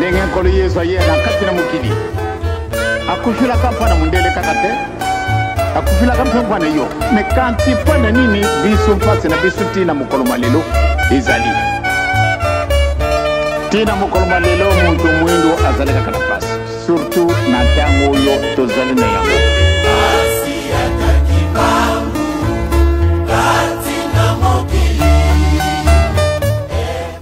ndenge nkolo yesu aye na kati na mokili akufila kampana mundele kakate akufila kampana yo me kanti pona nini biso mpase na biso tina mokolo malelo ezali tina mokolo malelo muntu mwindo azali kaka na place surtout na tango yo tozali na yango.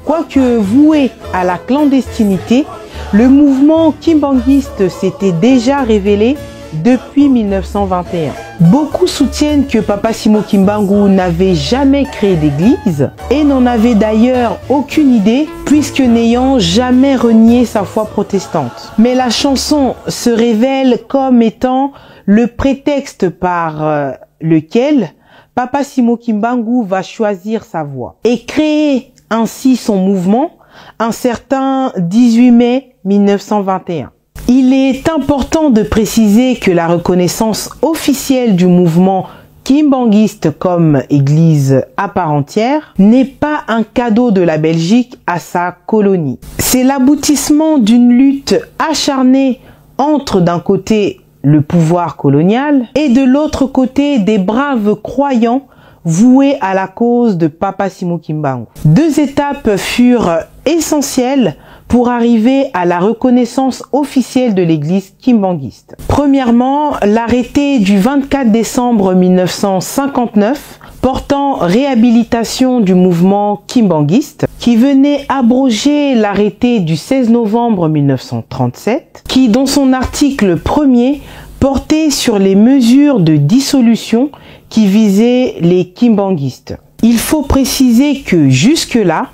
Quoique voué à la clandestinité, le mouvement kimbanguiste s'était déjà révélé depuis 1921. Beaucoup soutiennent que Papa Simon Kimbangu n'avait jamais créé d'église et n'en avait d'ailleurs aucune idée puisque n'ayant jamais renié sa foi protestante. Mais la chanson se révèle comme étant le prétexte par lequel Papa Simon Kimbangu va choisir sa voie et créer ainsi son mouvement un certain 18 mai 1921. Il est important de préciser que la reconnaissance officielle du mouvement kimbanguiste comme église à part entière n'est pas un cadeau de la Belgique à sa colonie. C'est l'aboutissement d'une lutte acharnée entre d'un côté le pouvoir colonial et de l'autre côté des braves croyants voués à la cause de Papa Simon Kimbangu. Deux étapes furent essentielles pour arriver à la reconnaissance officielle de l'église kimbanguiste. Premièrement, l'arrêté du 24 décembre 1959 portant réhabilitation du mouvement kimbanguiste qui venait abroger l'arrêté du 16 novembre 1937 qui, dans son article 1er, portait sur les mesures de dissolution qui visaient les kimbanguistes. Il faut préciser que jusque-là,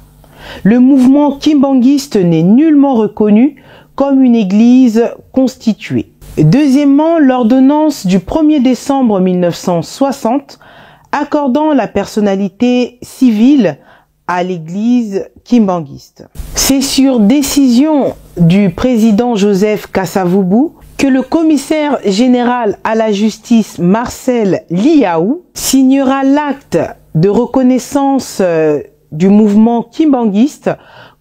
le mouvement kimbanguiste n'est nullement reconnu comme une église constituée. Deuxièmement, l'ordonnance du 1er décembre 1960 accordant la personnalité civile à l'église kimbanguiste. C'est sur décision du président Joseph Kasavubu que le commissaire général à la justice Marcel Liaou signera l'acte de reconnaissance du mouvement kimbanguiste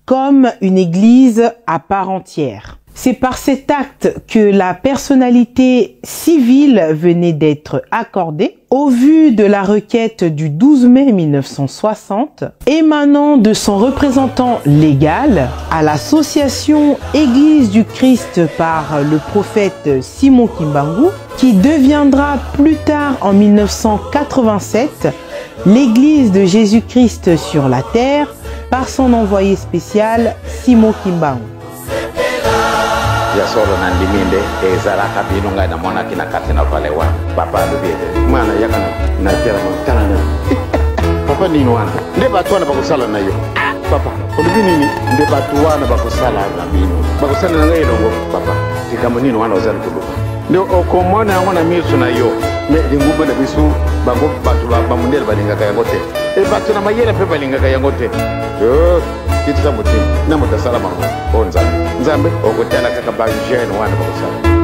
comme une église à part entière. C'est par cet acte que la personnalité civile venait d'être accordée au vu de la requête du 12 mai 1960 émanant de son représentant légal à l'association Église du Christ par le prophète Simon Kimbangu qui deviendra plus tard en 1987 l'Église de Jésus-Christ sur la terre par son envoyé spécial Simon Kimbangu. Ya solo na ndiminde ezala kabino ngai na mwana kina kate na vale wa papa lobede mwana yakana na tera tana na papa ni nwana nde batwana bakusala na yo papa olubi nini nde batwana bakusala na mino bakusala na ngai longo papa tikambo nini wana ozali kuluka nde okomona ngona miso na yo me linguba na bisu bango batu ba mundele balinga ka yangote e batu na mayele pe balinga ka yangote yo kitisa mutima na mutasala mango onza nzambe okutela kaka ba jeune wana bakusala